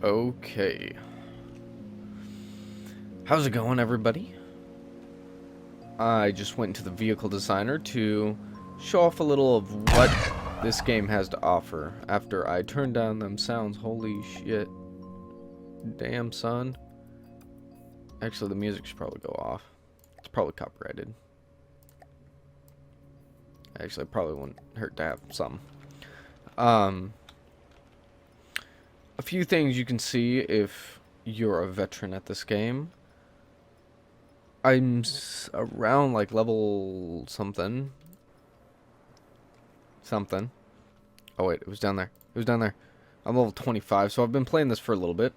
Okay. How's it going, everybody? I just went into the vehicle designer to show off a little of what this game has to offer after I turned down them sounds. Holy shit. Damn, son. Actually, the music should probably go off. It's probably copyrighted. Actually, it probably wouldn't hurt to have some. A few things you can see if you're a veteran at this game. I'm around like level something. Something. Oh wait, it was down there. It was down there. I'm level 25, so I've been playing this for a little bit.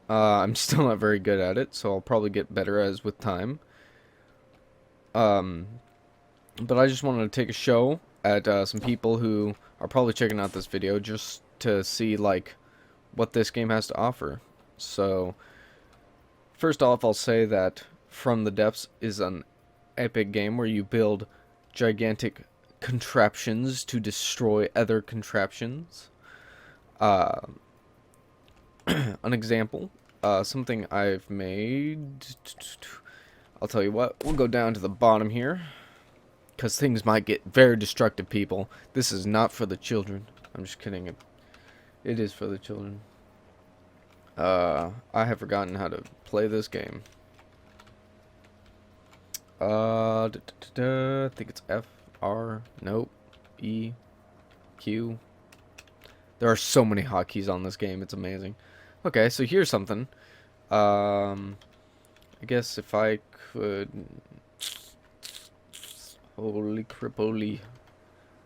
I'm still not very good at it, so I'll probably get better as with time. But I just wanted to take a show at some people who are probably checking out this video just to see like what this game has to offer. So first off, I'll say that From the Depths is an epic game where you build gigantic contraptions to destroy other contraptions. An example, something I've made. I'll tell you what, we'll go down to the bottom here, because things might get very destructive, people. This is not for the children. I'm just kidding. It is for the children. I have forgotten how to play this game. I think it's F, R, nope, E, Q. There are so many hotkeys on this game, it's amazing. Okay, so here's something. I guess if I could... Holy cripoli.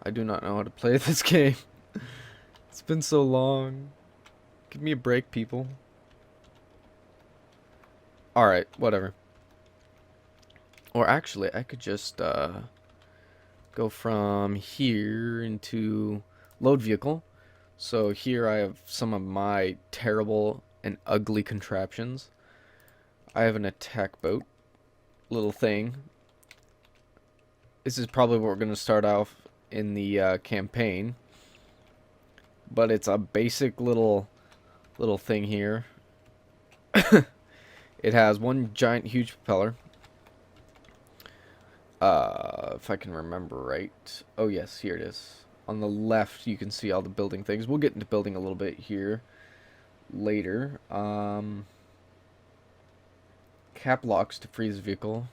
I do not know how to play this game. It's been so long. Give me a break, people. Alright, whatever. Or actually, I could just go from here into load vehicle. So here I have some of my terrible and ugly contraptions. I have an attack boat. Little thing. This is probably what we're going to start off in the campaign. But it's a basic little thing here. It has one giant huge propeller. If I can remember right. Oh yes, here it is. On the left you can see all the building things. We'll get into building a little bit here later. Cap locks to freeze the vehicle.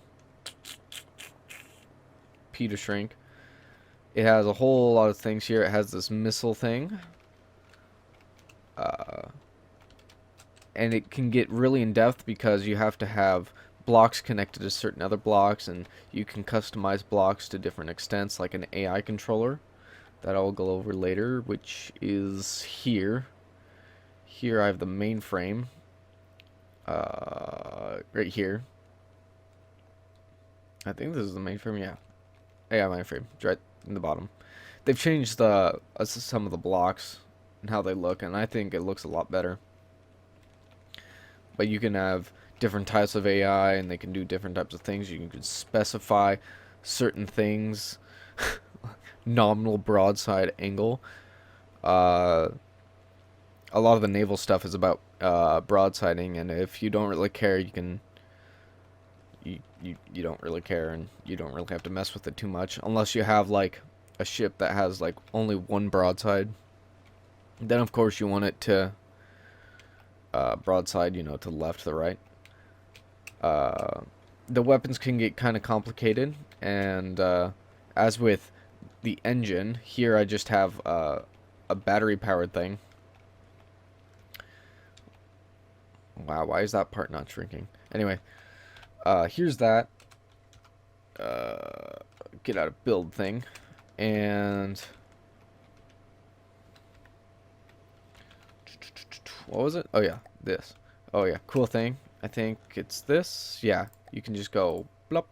P to shrink. It has a whole lot of things here. It has this missile thing. And it can get really in depth because you have to have blocks connected to certain other blocks, and you can customize blocks to different extents, like an AI controller that I'll go over later, which is here. Here I have the mainframe, right here. I think this is the mainframe, yeah. AI mainframe, it's right in the bottom. They've changed the some of the blocks and how they look, and I think it looks a lot better. But you can have different types of AI, and they can do different types of things. You can specify certain things. Nominal broadside angle. A lot of the naval stuff is about broadsiding, and if you don't really care, you can... You don't really care, and you don't really have to mess with it too much. Unless you have, like, a ship that has, like, only one broadside. Then, of course, you want it to... broadside, you know, to the left, to the right. The weapons can get kind of complicated, and as with the engine, here I just have a battery-powered thing. Wow, why is that part not shrinking? Anyway, here's that. Get out of build thing, and what was it? Oh yeah, this. Oh yeah, cool thing. I think it's this. Yeah, you can just go blop,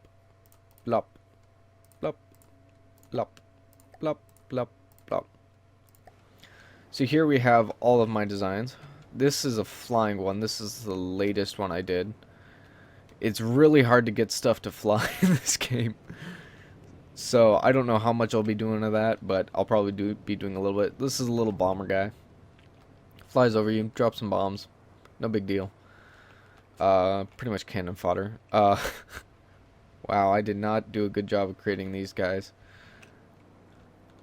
blop, blop, blop, blop, blop, blop. So here we have all of my designs. This is a flying one. This is the latest one I did. It's really hard to get stuff to fly in this game. So I don't know how much I'll be doing of that, but I'll probably be doing a little bit. This is a little bomber guy. Flies over you, drops some bombs. No big deal. Pretty much cannon fodder. Wow, I did not do a good job of creating these guys.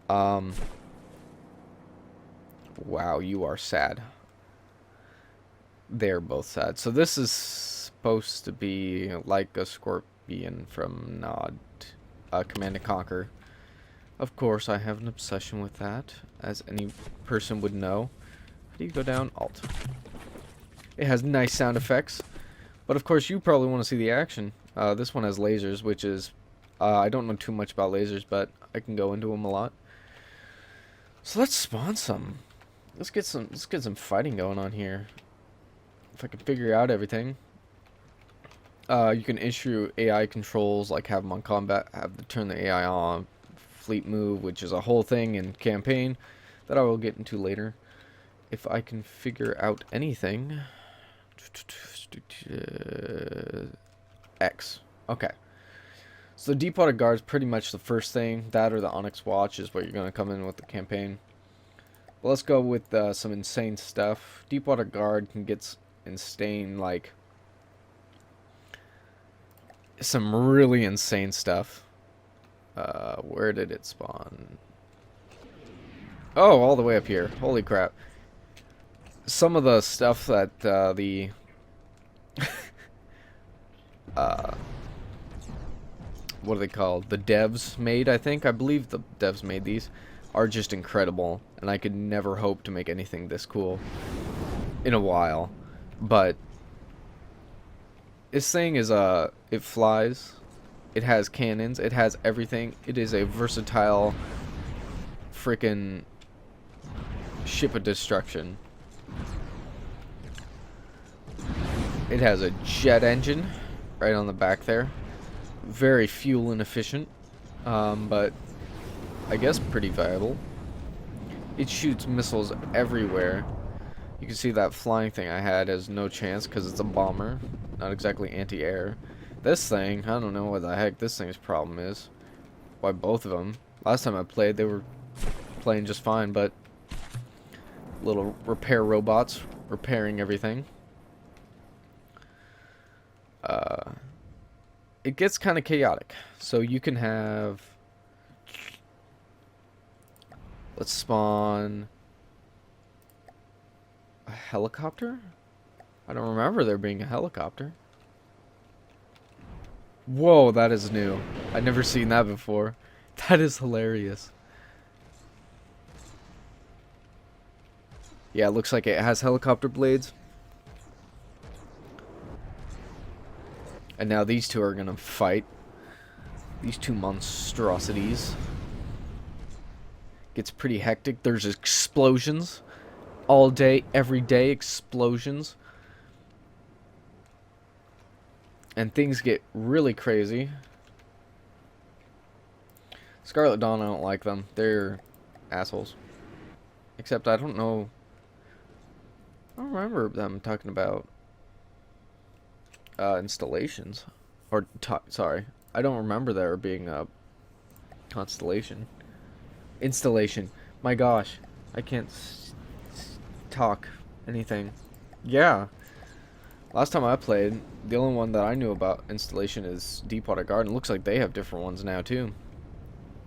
Wow, you are sad. They're both sad. So this is supposed to be like a scorpion from Nod, Command and Conquer. Of course, I have an obsession with that, as any person would know. How do you go down? Alt. It has nice sound effects, but of course you probably want to see the action. This one has lasers, which is, I don't know too much about lasers, but I can go into them a lot. So let's spawn some. Let's get some fighting going on here. If I can figure out everything. You can issue AI controls, like have them on combat, have to turn the AI on, fleet move, which is a whole thing in campaign that I will get into later. If I can figure out anything. X. Okay. So the Deepwater Guard is pretty much the first thing. That or the Onyx Watch is what you're going to come in with the campaign. But let's go with some insane stuff. Deepwater Guard can get insane, like, some really insane stuff. Where did it spawn? Oh, all the way up here. Holy crap. Some of the stuff that what are they called? The devs made, I think. I believe the devs made these. Are just incredible. And I could never hope to make anything this cool in a while. But this thing is, it flies. It has cannons. It has everything. It is a versatile frickin' ship of destruction. It has a jet engine right on the back there. Very fuel inefficient, but I guess pretty viable. It shoots missiles everywhere. You can see that flying thing I had has no chance because it's a bomber, not exactly anti-air. This thing, I don't know what the heck this thing's problem is. Why both of them? Last time I played, they were playing just fine, but little repair robots repairing everything. It gets kind of chaotic. So you can have... Let's spawn... a helicopter? I don't remember there being a helicopter. Whoa, that is new. I've never seen that before. That is hilarious. Yeah, it looks like it has helicopter blades. And now these two are gonna fight. These two monstrosities. Gets pretty hectic. There's explosions. All day, every day, explosions. And things get really crazy. Scarlet Dawn, I don't like them. They're assholes. Except I don't know. I don't remember them talking about installations. Or, sorry. I don't remember there being a constellation. Installation. My gosh. I can't talk anything. Yeah. Last time I played, the only one that I knew about installation is Deepwater Garden. Looks like they have different ones now, too.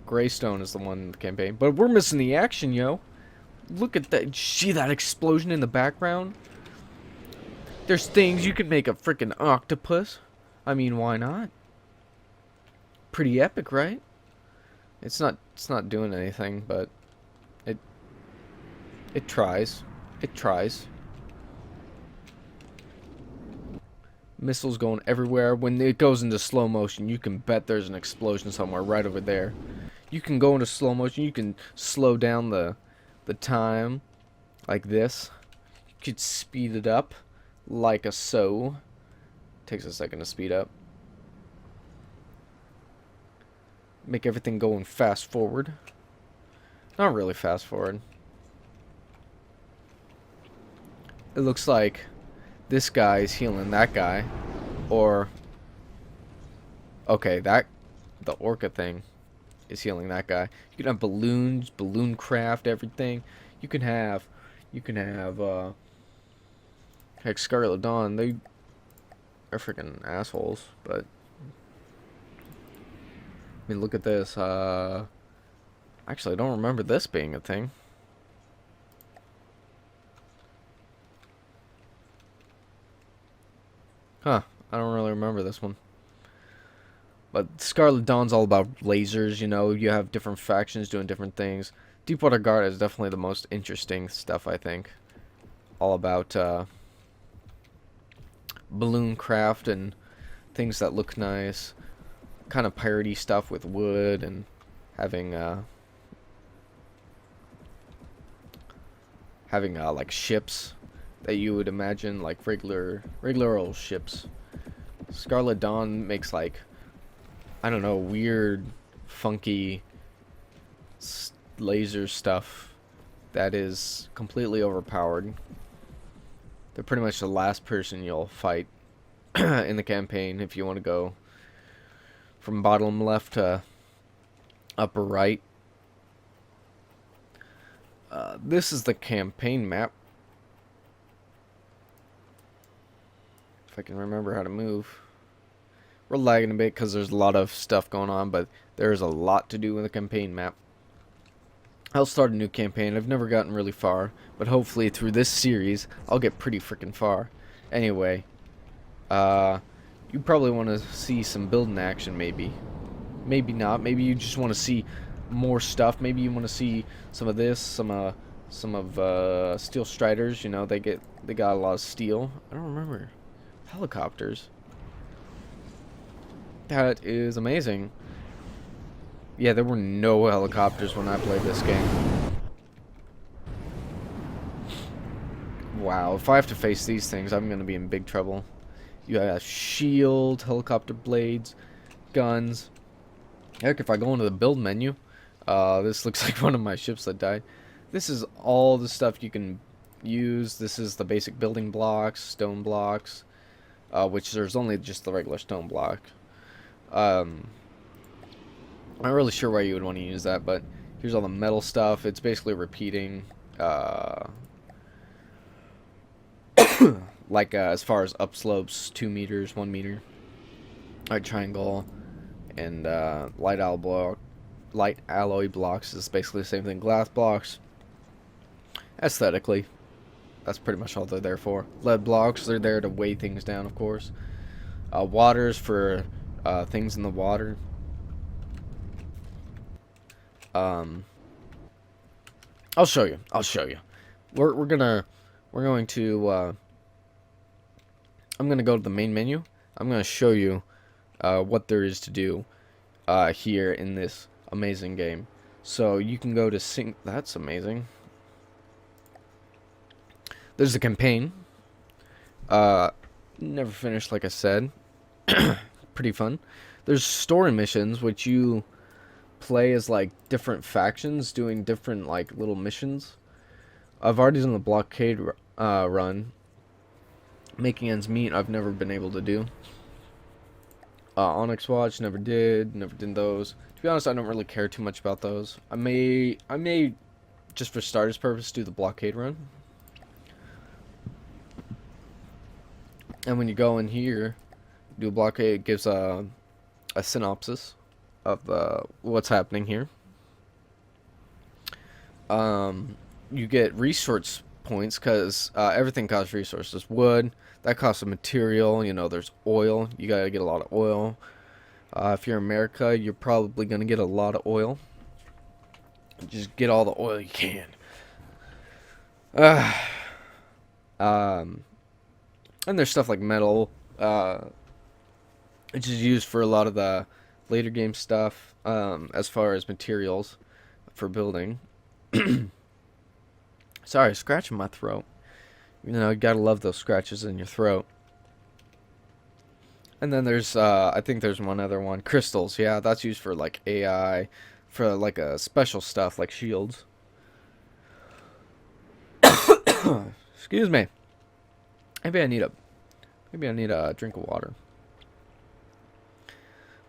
Greystone is the one in the campaign. But we're missing the action, yo. Look at that. See that explosion in the background? There's things you can make a freaking octopus. I mean, why not? Pretty epic, right? It's not doing anything, but it tries. It tries. Missiles going everywhere. When it goes into slow motion, you can bet there's an explosion somewhere right over there. You can go into slow motion. You can slow down the time like this. You could speed it up like a so. Takes a second to speed up. Make everything going fast forward. Not really fast forward. It looks like this guy is healing that guy. Or, okay, the orca thing is healing that guy. You can have balloons, balloon craft, everything. You can have You can have, heck, Scarlet Dawn. They are freaking assholes, but I mean, look at this. Actually, I don't remember this being a thing. Huh, I don't really remember this one. But Scarlet Dawn's all about lasers, you know, you have different factions doing different things. Deepwater Guard is definitely the most interesting stuff, I think. All about, balloon craft and things that look nice. Kind of piratey stuff with wood and having, like ships that you would imagine like regular old ships. Scarlet Dawn makes like, I don't know, weird, funky laser stuff that is completely overpowered. They're pretty much the last person you'll fight in the campaign if you want to go from bottom left to upper right. This is the campaign map. If I can remember how to move. We're lagging a bit because there's a lot of stuff going on, but there's a lot to do with the campaign map. I'll start a new campaign. I've never gotten really far, but hopefully through this series, I'll get pretty freaking far. Anyway, you probably want to see some building action, maybe. Maybe not. Maybe you just want to see more stuff. Maybe you want to see some of this, some of Steel Striders. You know, they got a lot of steel. I don't remember. Helicopters. That is amazing. Yeah, there were no helicopters when I played this game. Wow, if I have to face these things, I'm going to be in big trouble. You have shield, helicopter blades, guns. Heck, if I go into the build menu, this looks like one of my ships that died. This is all the stuff you can use. This is the basic building blocks, stone blocks, which there's only just the regular stone block. I'm not really sure why you would want to use that, but here's all the metal stuff. It's basically repeating, like as far as upslopes, 2 meters, 1 meter, right triangle, and light alloy blocks is basically the same thing. Glass blocks, aesthetically, that's pretty much all they're there for. Lead blocks, they're there to weigh things down, of course. Waters for things in the water. I'll show you. We're going to I'm gonna go to the main menu. I'm gonna show you what there is to do here in this amazing game. So you can go to sync. That's amazing. There's a campaign. Never finished, like I said. Pretty fun. There's story missions, which you play as like different factions doing different like little missions. I've already done the blockade run. Making ends meet, I've never been able to do. Onyx Watch, never did those. To be honest, I don't really care too much about those. I may just for starters purpose do the blockade run. And when you go in here, do a blockade, it gives a synopsis of what's happening here. You get resource points because everything costs resources. Wood, that costs a material. You know, there's oil. You gotta get a lot of oil. If you're in America, you're probably gonna get a lot of oil. Just get all the oil you can. And there's stuff like metal, which is used for a lot of the later game stuff, as far as materials for building. Sorry, scratching my throat. You know, you gotta love those scratches in your throat. And then there's, I think there's one other one. Crystals, yeah, that's used for, like, AI, for, like, special stuff, like shields. Excuse me. Maybe I need a drink of water.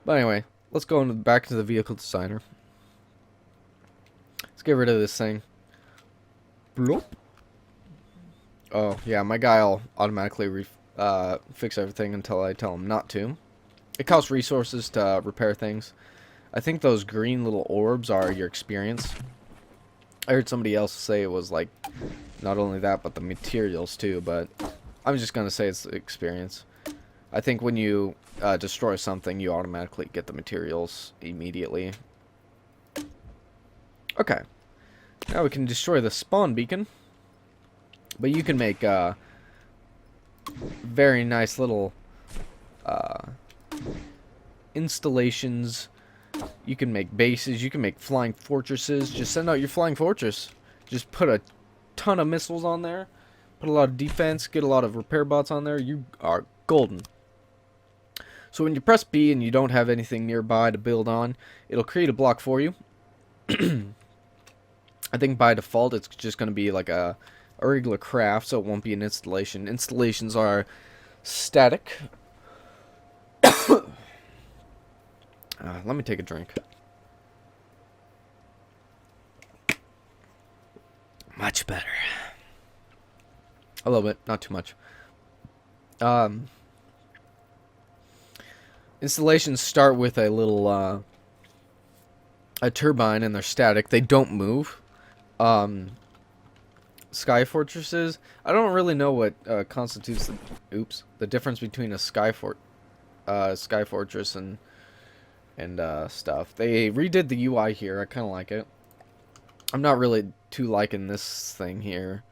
But anyway, let's go back into the vehicle designer. Let's get rid of this thing. Bloop. Oh, yeah, my guy'll automatically fix everything until I tell him not to. It costs resources to repair things. I think those green little orbs are your experience. I heard somebody else say it was like not only that, but the materials too, but I'm just gonna say it's the experience. I think when you destroy something, you automatically get the materials immediately. Okay. Now we can destroy the spawn beacon. But you can make very nice little installations. You can make bases. You can make flying fortresses. Just send out your flying fortress. Just put a ton of missiles on there. Put a lot of defense. Get a lot of repair bots on there. You are golden. So when you press B and you don't have anything nearby to build on, it'll create a block for you. I think by default it's just going to be like a regular craft, so it won't be an installation. Installations are static. Let me take a drink. Much better. A little bit, not too much. Installations start with a little a turbine, and they're static. They don't move. Sky fortresses, I don't really know what constitutes the difference between a sky fortress and stuff. They redid the UI here. I kind of like it. I'm not really too liking this thing here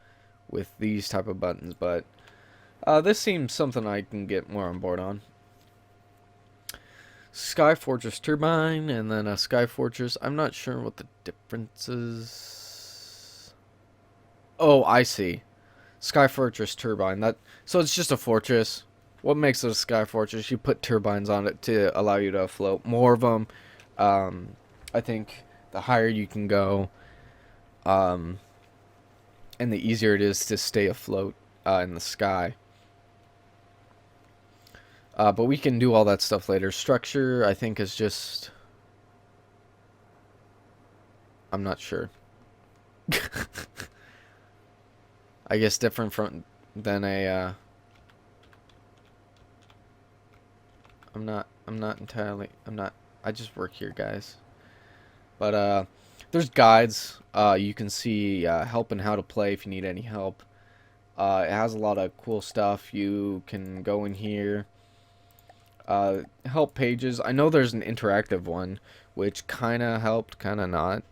with these type of buttons, but this seems something I can get more on board on. Sky Fortress turbine, and then a Sky Fortress. I'm not sure what the difference is. Oh, I see. Sky Fortress turbine. So it's just a fortress. What makes it a Sky Fortress? You put turbines on it to allow you to float. More of them. I think the higher you can go, and the easier it is to stay afloat in the sky. But we can do all that stuff later. Structure, I think, is just... I'm not sure. I guess different than a... I'm not entirely... I just work here, guys. But, there's guides. You can see help and how to play if you need any help. It has a lot of cool stuff. You can go in here. Help pages. I know there's an interactive one, which kind of helped, kind of not.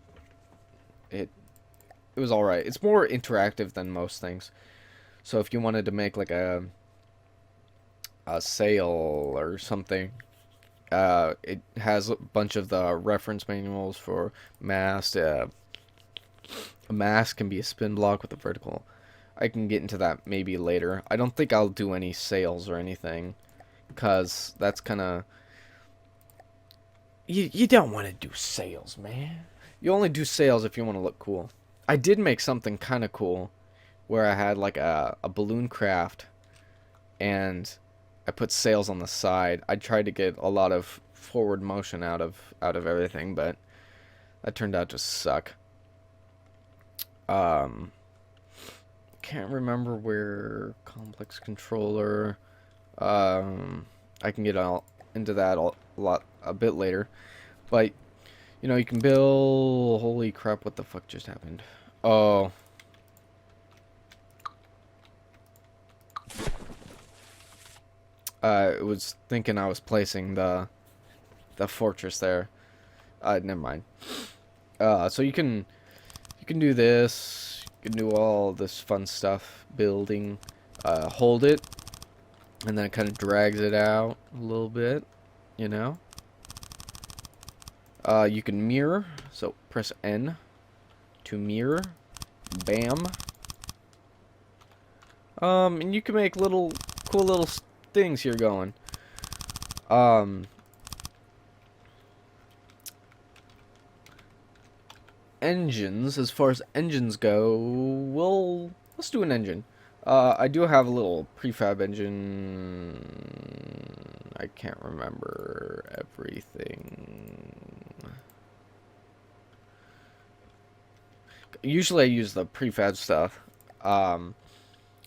It was alright. It's more interactive than most things. So if you wanted to make like a sail or something, it has a bunch of the reference manuals for mast. A mast can be a spin block with a vertical. I can get into that maybe later. I don't think I'll do any sails or anything, because that's kind of... You don't want to do sails, man. You only do sails if you want to look cool. I did make something kind of cool, where I had like a balloon craft, and I put sails on the side. I tried to get a lot of forward motion out of everything, but that turned out to suck. Can't remember where complex controller... I can get into that a bit later, but you know, you can build... Holy crap, what the fuck just happened? Oh, it was thinking I was placing the fortress there. Never mind. So you can do this. You can do all this fun stuff, building. Hold it, and then it kind of drags it out a little bit, you know. You can mirror, so press N to mirror. Bam. And you can make cool little things here going. Engines, as far as engines go, let's do an engine. I do have a little prefab engine. I can't remember everything. Usually I use the prefab stuff.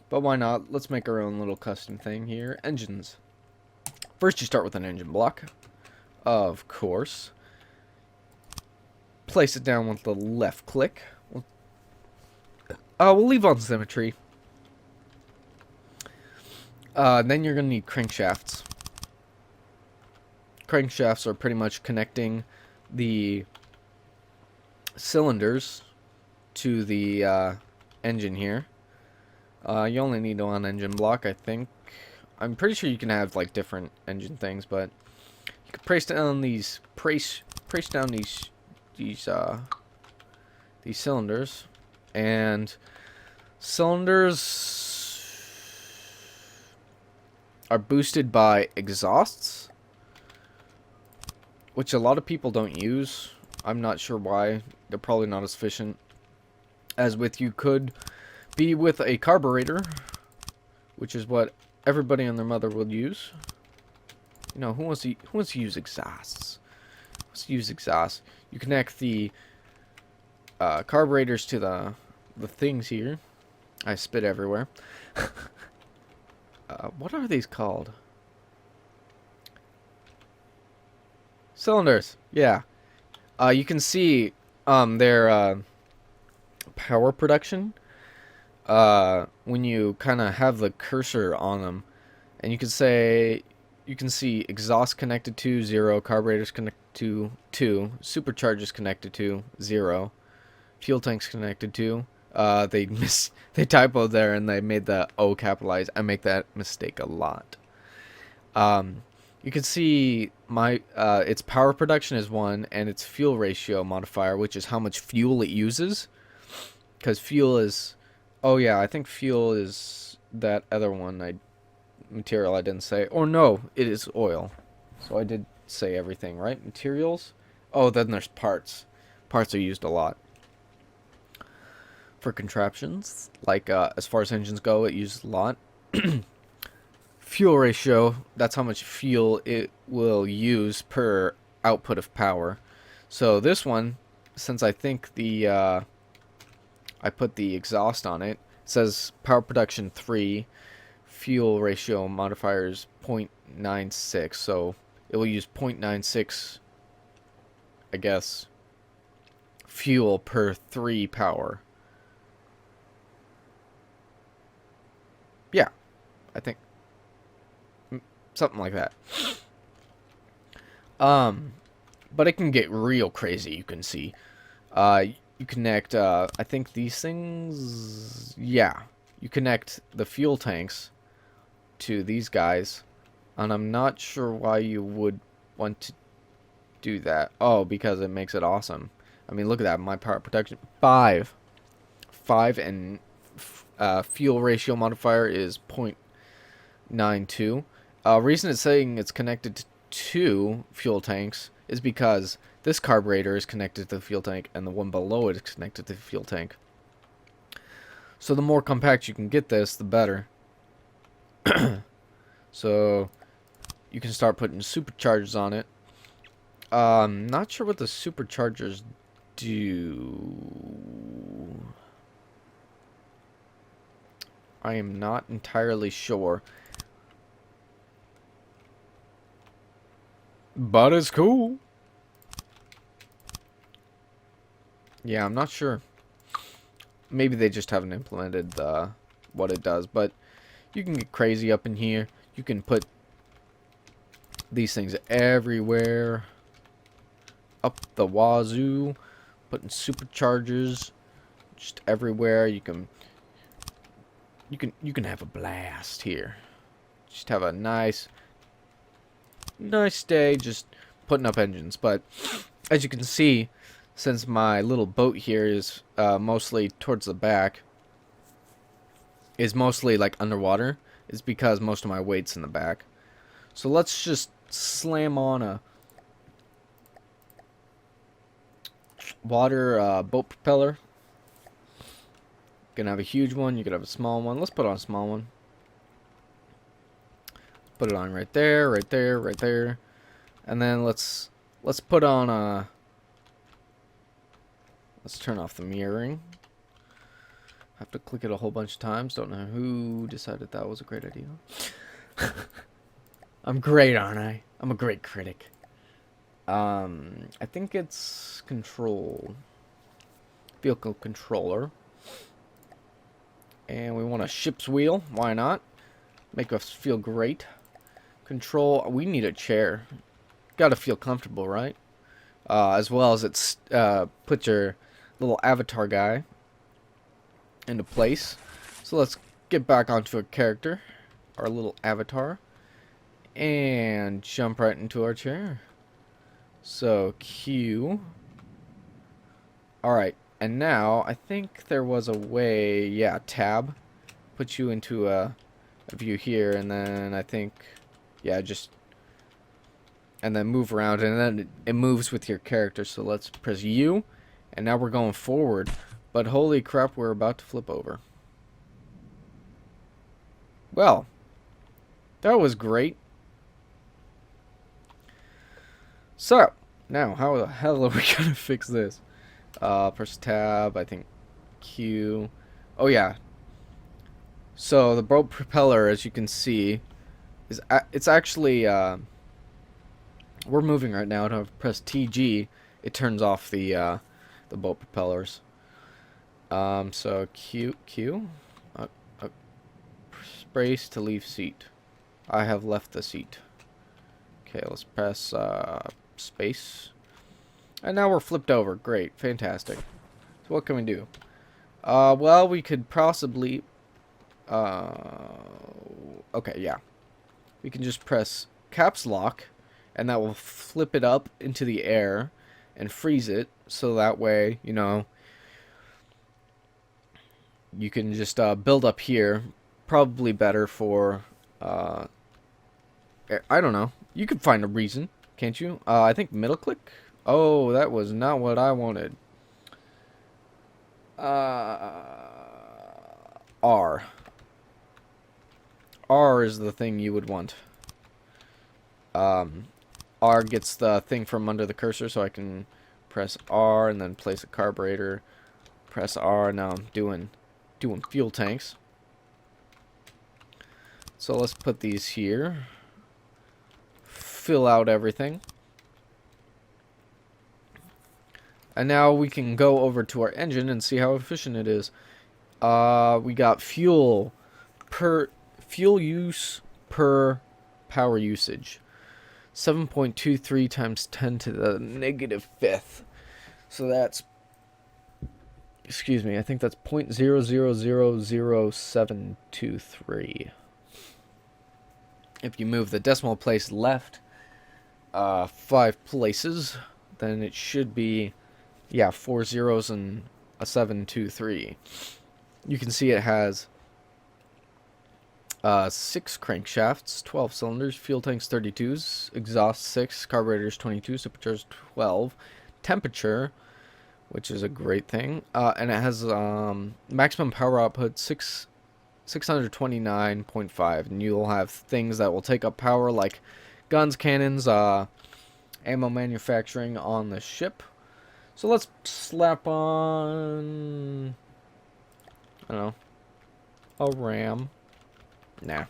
But why not? Let's make our own little custom thing here. Engines. First, you start with an engine block. Of course. Place it down with the left click. We'll leave on symmetry. Then you're going to need crankshafts. Crankshafts are pretty much connecting the cylinders to the engine here. You only need one engine block, I think. I'm pretty sure you can have like different engine things, but you can praise down these cylinders, and cylinders are boosted by exhausts, which a lot of people don't use. I'm not sure why. They're probably not as efficient as you could be with a carburetor, which is what everybody and their mother would use. You know, who wants to use exhausts? Who wants to use exhausts? You connect the carburetors to the things here. I spit everywhere. What are these called? Cylinders. Yeah. You can see their power production when you kind of have the cursor on them, and you can see exhaust connected to 0, carburetors connected to 2, superchargers connected to 0, fuel tanks connected to. They typoed there and they made the O capitalized. I make that mistake a lot. You can see its power production is 1, and its fuel ratio modifier, which is how much fuel it uses. Because fuel is, oh yeah, I think fuel is that other one material I didn't say. Or no, it is oil. So I did say everything, right? Materials. Oh, then there's parts. Parts are used a lot for contraptions. Like as far as engines go, it uses a lot. Fuel ratio, that's how much fuel it will use per output of power. So this one, since I think I put the exhaust on it, says power production 3, fuel ratio modifier is 0.96, so it will use 0.96, I guess, fuel per 3 power. Yeah, I think something like that. But it can get real crazy, you can see. You connect, I think these things, yeah. You connect the fuel tanks to these guys, and I'm not sure why you would want to do that. Oh, because it makes it awesome. I mean, look at that, my power production, 5, and fuel ratio modifier is 0.92. Reason it's saying it's connected to 2 fuel tanks is because this carburetor is connected to the fuel tank, and the one below it is connected to the fuel tank. So the more compact you can get this, the better. So you can start putting superchargers on it. Not sure what the superchargers do. I am not entirely sure. But it's cool. Yeah, I'm not sure. Maybe they just haven't implemented what it does, but you can get crazy up in here. You can put these things everywhere, up the wazoo, putting superchargers just everywhere. You can have a blast here. Just have a nice day just putting up engines. But as you can see, since my little boat here is mostly towards the back, is mostly like underwater, is because most of my weight's in the back. So let's just slam on a water boat propeller. You can have a huge one, you can have a small one. Let's put on a small one. Put it on right there, right there, right there. And then let's put on a, let's turn off the mirroring. Have to click it a whole bunch of times. Don't know who decided that was a great idea. I'm great, aren't I? I'm a great critic. I think it's control. Vehicle controller. And we want a ship's wheel. Why not? Make us feel great. Control. We need a chair. Gotta feel comfortable, right? As well as it's put your little avatar guy into place. So let's get back onto a character, our little avatar, and jump right into our chair. So Q. Alright, and now I think there was a way, yeah, tab. Put you into a view here, and then I think, yeah, just, and then move around, and then it moves with your character. So let's press U, and now we're going forward. But holy crap, we're about to flip over. Well, that was great. So, now, how the hell are we going to fix this? Press tab, I think Q. Oh, yeah. So, the boat propeller, as you can see, is it's actually, we're moving right now. To press TG, it turns off the boat propellers. So Q, brace to leave seat. I have left the seat. Okay, let's press space. And now we're flipped over. Great, fantastic. So what can we do? Well, we could possibly, okay, yeah. We can just press caps lock, and that will flip it up into the air and freeze it, so that way, you know, you can just build up here. Probably better for, I don't know. You could find a reason, can't you? I think middle click? Oh, that was not what I wanted. R. R is the thing you would want. R gets the thing from under the cursor, so I can press R and then place a carburetor. Press R. Now I'm doing fuel tanks. So let's put these here. Fill out everything. And now we can go over to our engine and see how efficient it is. We got fuel use per power usage. 7.23 times 10 to the negative fifth. So that's, excuse me, I think that's 0.000723. If you move the decimal place left 5 places, then it should be, yeah, 4 zeros and a 723. You can see it has 6 crankshafts, 12 cylinders, fuel tanks 32s, exhaust 6, carburetors 22, supercharged 12, temperature, which is a great thing, and it has maximum power output 629.5, and you'll have things that will take up power like guns, cannons, ammo manufacturing on the ship. So let's slap on, I don't know, a ram. Nah.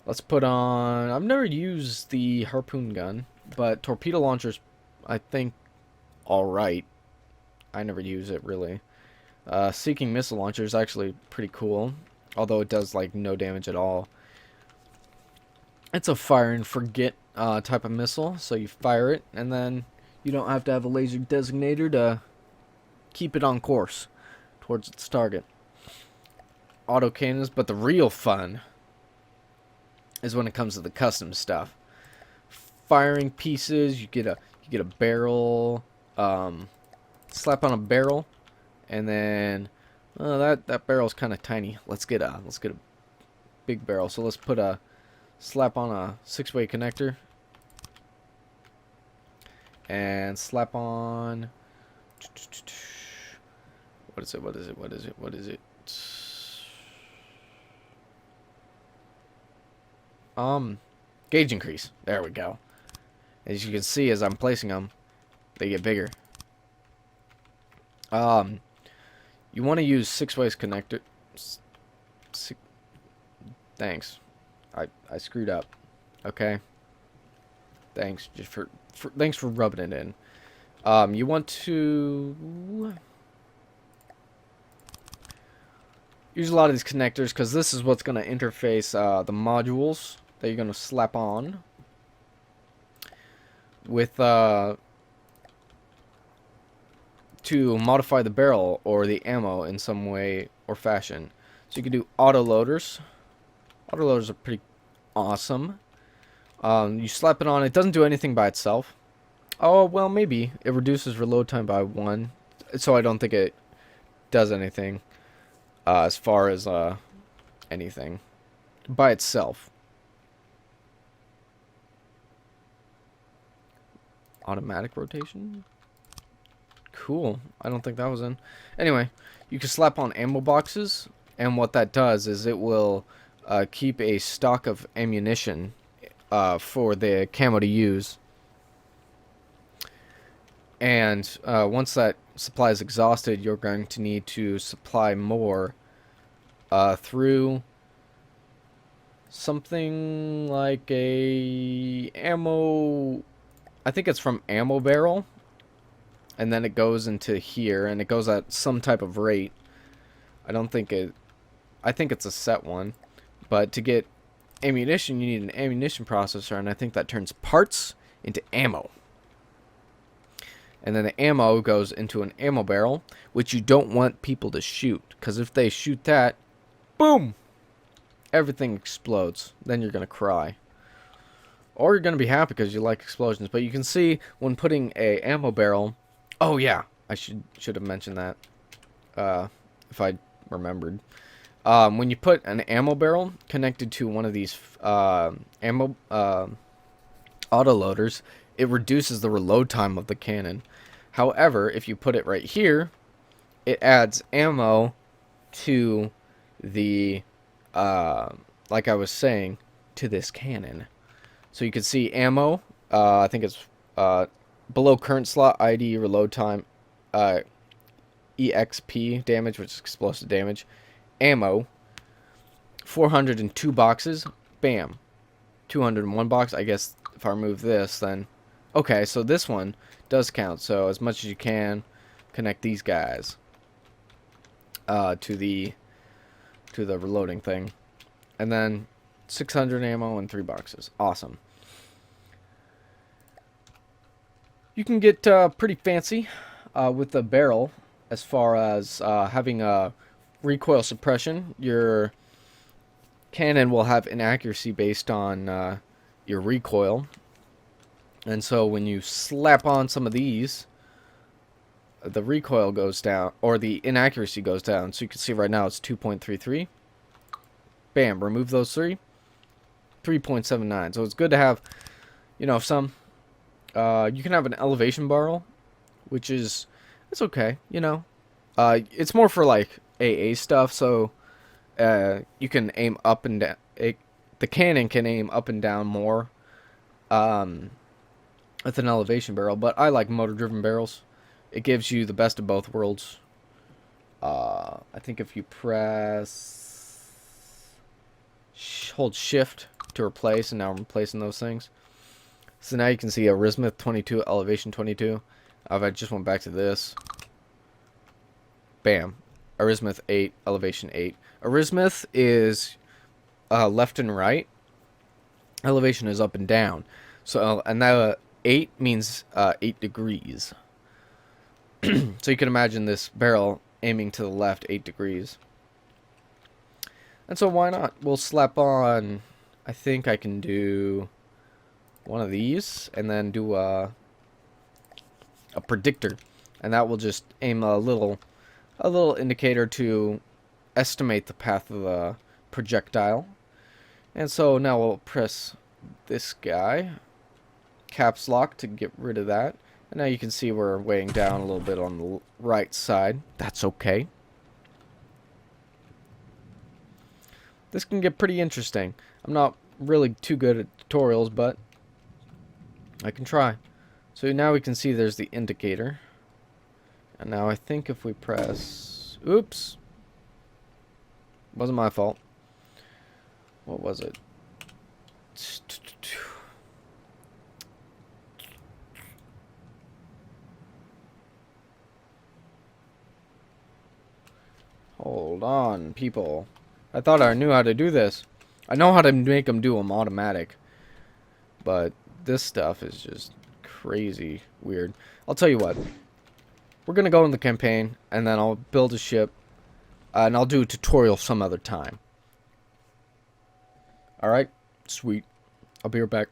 Let's put on, I've never used the harpoon gun, but torpedo launcher's, I think, alright. I never use it, really. Seeking missile launcher is actually pretty cool, although it does, like, no damage at all. It's a fire and forget type of missile, so you fire it, and then you don't have to have a laser designator to keep it on course towards its target. Auto cannons, but the real fun is when it comes to the custom stuff. Firing pieces, you get a barrel, slap on a barrel, and then that barrel's kind of tiny. Let's get a big barrel. So let's put a slap on a 6-way connector, and slap on, what is it? Gauge increase. There we go. As you can see, as I'm placing them, they get bigger. You want to use 6-ways connector. Si Thanks. I screwed up. Okay. Thanks just thanks for rubbing it in. You want to use a lot of these connectors because this is what's going to interface the modules that you're going to slap on with to modify the barrel or the ammo in some way or fashion. So you can do auto loaders. Auto loaders are pretty awesome. You slap it on. It doesn't do anything by itself. Oh, well, maybe. It reduces reload time by 1. So I don't think it does anything as far as anything by itself. Automatic rotation? Cool. I don't think that was in. Anyway, you can slap on ammo boxes, and what that does is it will keep a stock of ammunition for the camo to use. And once that supply is exhausted, you're going to need to supply more through something like a ammo. I think it's from ammo barrel. And then it goes into here, and it goes at some type of rate. I think it's a set one. But to get ammunition, you need an ammunition processor, and I think that turns parts into ammo. And then the ammo goes into an ammo barrel, which you don't want people to shoot. Because if they shoot that, boom! Everything explodes. Then you're going to cry. Or you're going to be happy because you like explosions. But you can see when putting a ammo barrel... Oh yeah, I should have mentioned that if I remembered. When you put an ammo barrel connected to one of these ammo autoloaders, it reduces the reload time of the cannon. However, if you put it right here, it adds ammo to the like I was saying, to this cannon. So you can see ammo. I think it's below current slot ID reload time, EXP damage, which is explosive damage, ammo, 402 boxes, bam, 201 box. I guess if I remove this, then okay. So this one does count. So as much as you can, connect these guys to the reloading thing, and then 600 ammo and 3 boxes. Awesome. You can get pretty fancy with the barrel as far as having a recoil suppression. Your cannon will have inaccuracy based on your recoil. And so when you slap on some of these, the recoil goes down, or the inaccuracy goes down. So you can see right now it's 2.33. Bam, remove those 3. 3.79. So it's good to have, you know, some... you can have an elevation barrel, which is, it's okay, you know. It's more for like AA stuff, so you can aim up and down. The cannon can aim up and down more with an elevation barrel, but I like motor-driven barrels. It gives you the best of both worlds. I think if you press hold shift to replace, and now I'm replacing those things. So now you can see Arismuth 22, elevation 22. If I just went back to this, bam, Arismuth 8, elevation 8. Arismuth is left and right. Elevation is up and down. So and that 8 means 8 degrees. So you can imagine this barrel aiming to the left 8 degrees. And so why not? We'll slap on, I think I can do one of these and then do a predictor, and that will just aim a little indicator to estimate the path of the projectile. And so now we'll press this guy, caps lock, to get rid of that. And now you can see we're weighing down a little bit on the right side. That's okay. This can get pretty interesting. I'm not really too good at tutorials, but I can try. So now we can see there's the indicator. And now I think if we press Oops. Wasn't my fault. What was it? Hold on, people. I thought I knew how to do this. I know how to make them do them automatic. But this stuff is just crazy weird. I'll tell you what. We're going to go in the campaign, and then I'll build a ship. And I'll do a tutorial some other time. Alright? Sweet. I'll be right back.